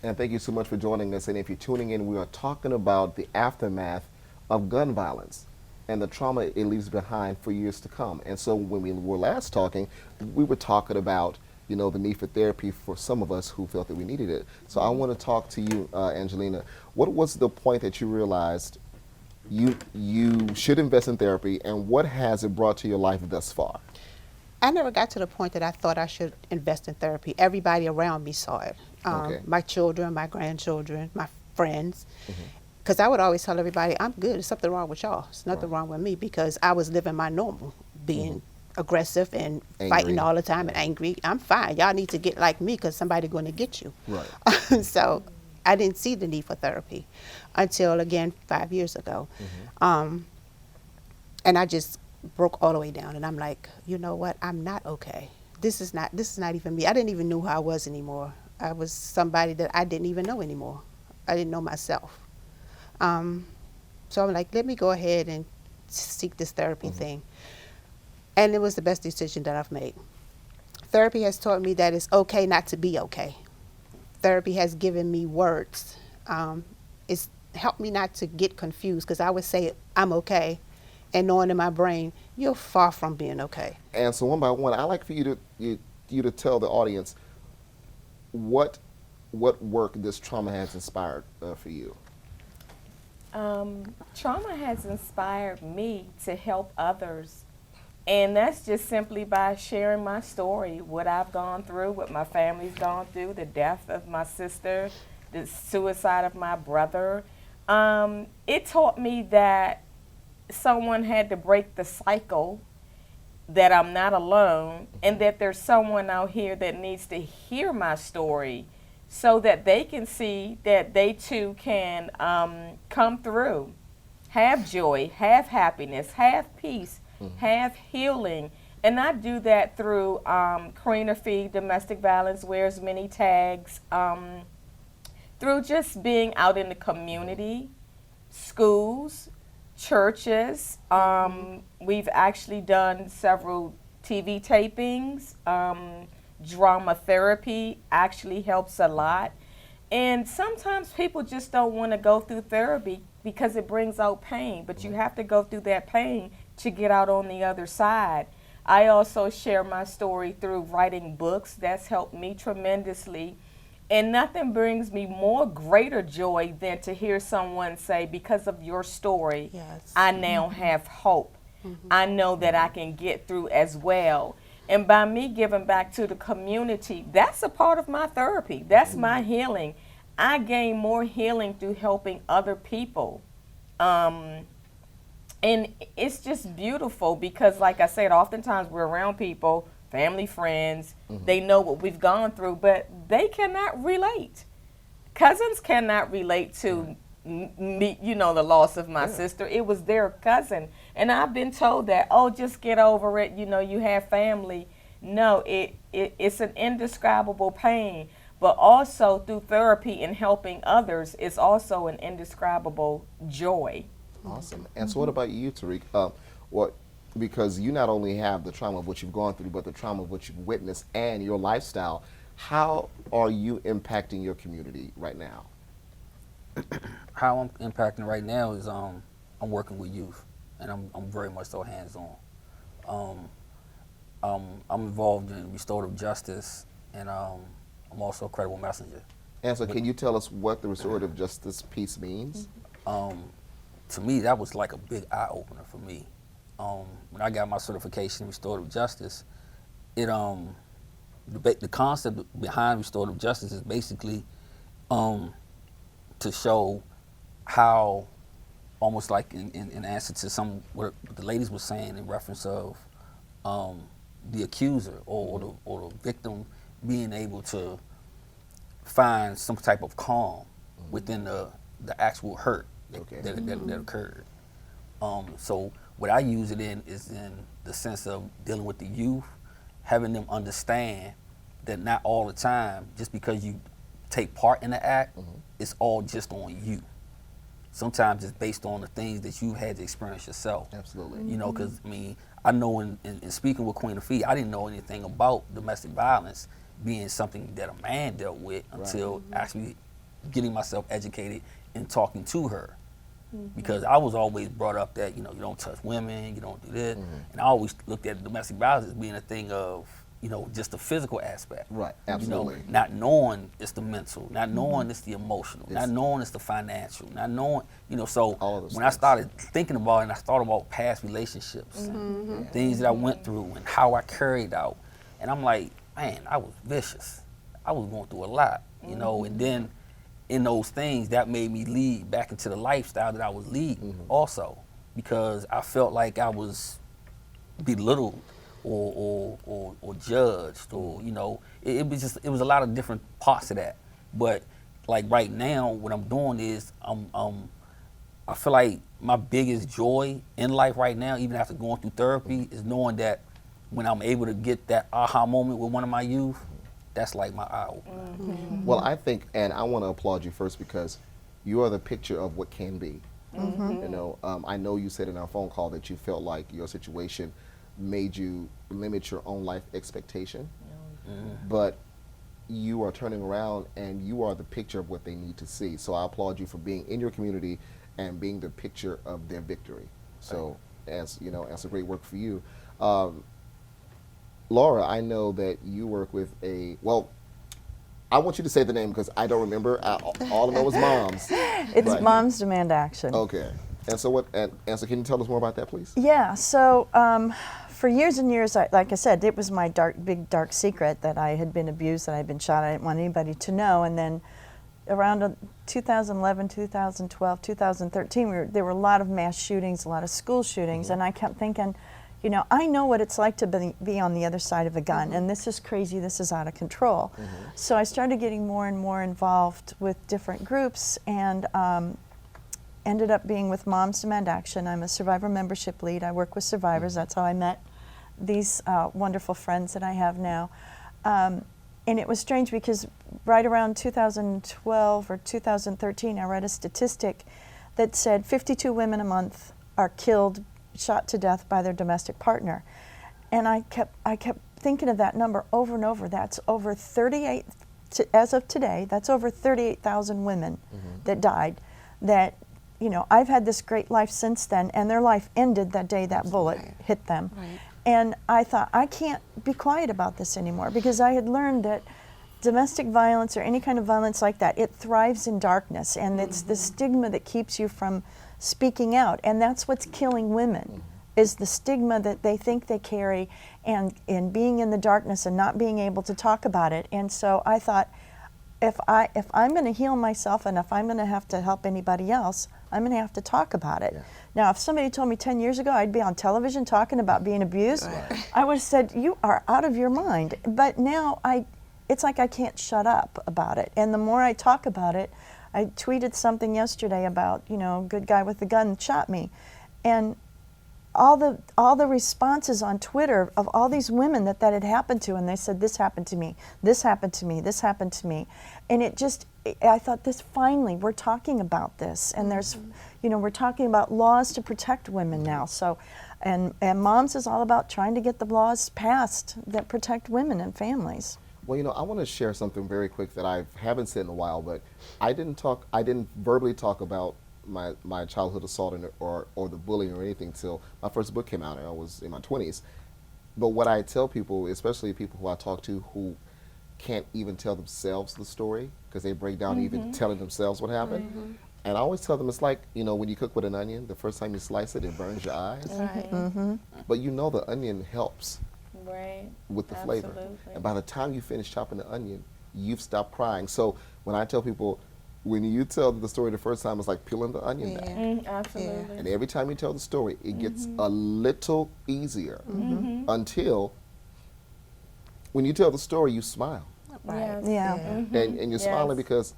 And thank you so much for joining us. And if you're tuning in, we are talking about the aftermath of gun violence and the trauma it leaves behind for years to come. And so when we were last talking, we were talking about, you know, the need for therapy for some of us who felt that we needed it. So I want to talk to you, Angelina. What was the point that you realized you should invest in therapy, and what has it brought to your life thus far? I never got to the point that I thought I should invest in therapy. Everybody around me saw it. My children, my grandchildren, my friends. Because I would always tell everybody, I'm good. There's something wrong with y'all. There's nothing wrong with me, because I was living my normal, being aggressive and fighting all the time and angry. I'm fine. Y'all need to get like me, because somebody's going to get you. Right. So I didn't see the need for therapy until, again, 5 years ago. And I just broke all the way down, and I'm like, you know what? I'm not okay. This is not even me. I didn't even know who I was anymore. I was somebody that I didn't even know anymore. I didn't know myself. So I'm like, let me go ahead and seek this therapy thing. And it was the best decision that I've made. Therapy has taught me that it's okay not to be okay. Therapy has given me words. It's helped me not to get confused, because I would say I'm okay, and knowing in my brain, you're far from being okay. And so one by one, I'd like for you to tell the audience what work this trauma has inspired for you. Trauma has inspired me to help others, and that's just simply by sharing my story, what I've gone through, what my family's gone through, the death of my sister, the suicide of my brother. It taught me that someone had to break the cycle, that I'm not alone, and that there's someone out here that needs to hear my story so that they can see that they too can come through, have joy, have happiness, have peace, have healing. And I do that through Karina Fee, Domestic Violence Wears Many Tags, through just being out in the community, schools, churches. We've actually done several TV tapings. Drama therapy actually helps a lot. And sometimes people just don't want to go through therapy because it brings out pain, but you have to go through that pain to get out on the other side. I also share my story through writing books. That's helped me tremendously. And nothing brings me more greater joy than to hear someone say, because of your story, I now have hope. I know that I can get through as well. And by me giving back to the community, that's a part of my therapy. That's my healing. I gain more healing through helping other people. And it's just beautiful because, like I said, oftentimes we're around people, family, friends, they know what we've gone through, but they cannot relate. Cousins cannot relate to me, you know, the loss of my sister. It was their cousin. And I've been told that, oh, just get over it, you know, you have family. No, it's an indescribable pain. But also through therapy and helping others is also an indescribable joy. Awesome. And so what about you, Tariq? Because you not only have the trauma of what you've gone through, but the trauma of what you've witnessed and your lifestyle How are you impacting your community right now? How I'm impacting right now is I'm working with youth, and I'm very much so hands-on. I'm involved in restorative justice, and I'm also a credible messenger. And so can you tell us what the restorative justice piece means? To me, that was like a big eye-opener for me. When I got my certification in restorative justice, the concept behind restorative justice is basically to show how, almost like in answer to some what the ladies were saying in reference of the accuser or the victim being able to find some type of calm within the actual hurt that occurred. So what I use it in is in the sense of dealing with the youth, having them understand that not all the time, just because you take part in the act, it's all just on you. Sometimes it's based on the things that you've had to experience yourself. Absolutely. You know, because I mean, I know in speaking with Queen Afia, I didn't know anything about domestic violence being something that a man dealt with until actually getting myself educated and talking to her. Because I was always brought up that, you know, you don't touch women, you don't do this. And I always looked at domestic violence as being a thing of, you know, just the physical aspect. Right, absolutely. You know, not knowing it's the mental, not knowing it's the emotional, not knowing it's the financial, not knowing, you know, so when I started thinking about it and I thought about past relationships and things that I went through and how I carried out, and I'm like, man, I was vicious. I was going through a lot, you know, and then in those things, that made me lead back into the lifestyle that I was leading also, because I felt like I was belittled or judged, or, you know, it was a lot of different parts of that. But like right now, what I'm doing is I feel like my biggest joy in life right now, even after going through therapy, is knowing that when I'm able to get that aha moment with one of my youth, that's like my eye opener. Well, I think, and I want to applaud you first because you are the picture of what can be. You know, I know you said in our phone call that you felt like your situation made you limit your own life expectation, but you are turning around and you are the picture of what they need to see. So I applaud you for being in your community and being the picture of their victory. So, as you know, that's a great work for you. Laura, I know that you work with well, I want you to say the name because I don't remember. All I know is Moms. It's Moms Demand Action. Okay. And so so can you tell us more about that, please? Yeah, so for years and years, like I said, it was my big dark secret that I had been abused, that I had been shot. I didn't want anybody to know. And then around 2011, 2012, 2013, there were a lot of mass shootings, a lot of school shootings, and I kept thinking, you know, I know what it's like to be on the other side of a gun, and this is crazy, this is out of control. So I started getting more and more involved with different groups, and ended up being with Moms Demand Action. I'm a survivor membership lead. I work with survivors. That's how I met these wonderful friends that I have now. And it was strange because right around 2012 or 2013, I read a statistic that said 52 women a month are killed, shot to death by their domestic partner. And I kept thinking of that number over and over. That's over 38, as of today, that's over 38,000 women that died. That, you know, I've had this great life since then, and their life ended that day that bullet hit them. And I thought, I can't be quiet about this anymore, because I had learned that domestic violence or any kind of violence like that, it thrives in darkness, and it's the stigma that keeps you from speaking out, and that's what's killing women, is the stigma that they think they carry, and being in the darkness and not being able to talk about it. And so I thought, if I'm going to heal myself, and if I'm going to have to help anybody else, I'm going to have to talk about it. Now, if somebody told me 10 years ago I'd be on television talking about being abused, I would have said, you are out of your mind. But now it's like I can't shut up about it. And the more I talk about it, I tweeted something yesterday about, you know, good guy with the gun shot me. And all the responses on Twitter of all these women that had happened to, and they said, this happened to me, this happened to me, this happened to me. And I thought, finally, we're talking about this. And there's, you know, we're talking about laws to protect women now. So, and Moms is all about trying to get the laws passed that protect women and families. Well, I want to share something very quick that I haven't said in a while, but I didn't verbally talk about my childhood assault or the bullying or anything till my first book came out, and I was in my 20s. But what I tell people, especially people who I talk to who can't even tell themselves the story because they break down even telling themselves what happened. And I always tell them it's like, when you cook with an onion, the first time you slice it, it burns your eyes. Right. But the onion helps with the flavor. And by the time you finish chopping the onion, you've stopped crying. So when I tell people, when you tell the story the first time, it's like peeling the onion back. Absolutely. And every time you tell the story, it gets a little easier until when you tell the story, you smile. Right. Yeah. And you're smiling because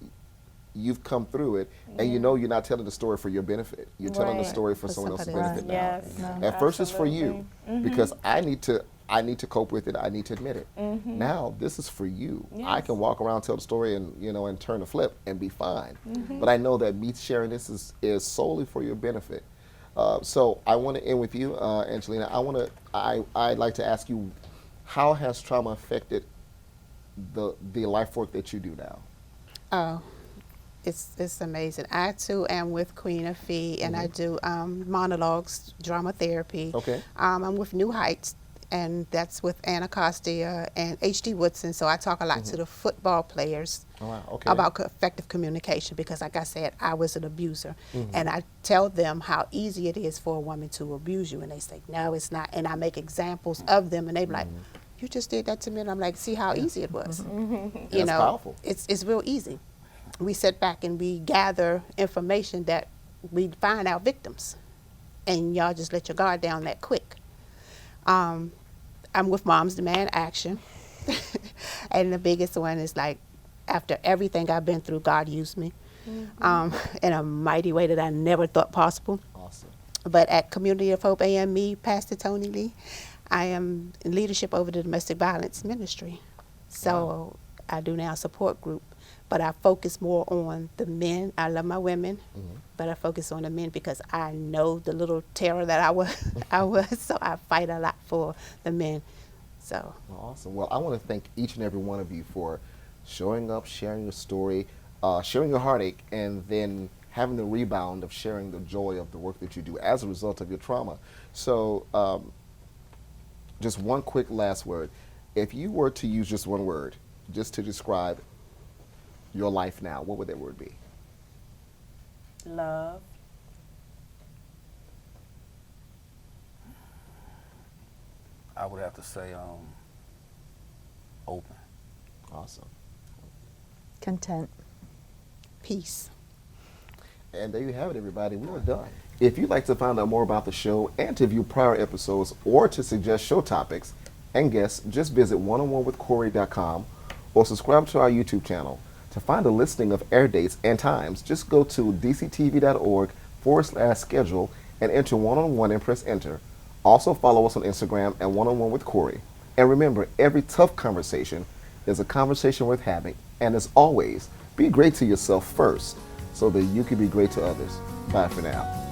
you've come through it, and you're not telling the story for your benefit. You're telling the story for someone else's benefit now. Yes. At first it's for you, because I need to cope with it. I need to admit it. Now this is for you. I can walk around, tell the story, and and turn the flip and be fine. But I know that me sharing this is solely for your benefit. So I want to end with you, Angelina. I'd like to ask you, how has trauma affected the life work that you do now? Oh, it's amazing. I too am with Queen of Fee, and I do monologues, drama therapy. Okay. I'm with New Heights, and that's with Anna Costia and H.D. Woodson. So I talk a lot to the football players about effective communication because, like I said, I was an abuser. And I tell them how easy it is for a woman to abuse you. And they say, no, it's not. And I make examples of them, and they be like, you just did that to me. And I'm like, see how easy it was. That's powerful. It's real easy. We sit back and we gather information that we find our victims. And y'all just let your guard down that quick. I'm with Moms Demand Action. And the biggest one is like, after everything I've been through, God used me in a mighty way that I never thought possible. Awesome. But at Community of Hope AME, Pastor Tony Lee, I am in leadership over the domestic violence ministry. So I do now a support group, but I focus more on the men. I love my women, but I focus on the men because I know the little terror that I was, so I fight a lot for the men. So awesome. Well, I want to thank each and every one of you for showing up, sharing your story, sharing your heartache, and then having the rebound of sharing the joy of the work that you do as a result of your trauma. So just one quick last word. If you were to use just one word, just to describe your life now, what would that word be? Love. I would have to say open. Awesome. Content. peace. And there you have it, everybody. We are done. If you'd like to find out more about the show and to view prior episodes or to suggest show topics and guests, just visit oneononewithcory.com or subscribe to our YouTube channel. To find a listing of air dates and times, just go to dctv.org/schedule and enter one-on-one and press enter. Also follow us on Instagram at One-on-One with Cory. And remember, every tough conversation is a conversation worth having. And as always, be great to yourself first so that you can be great to others. Bye for now.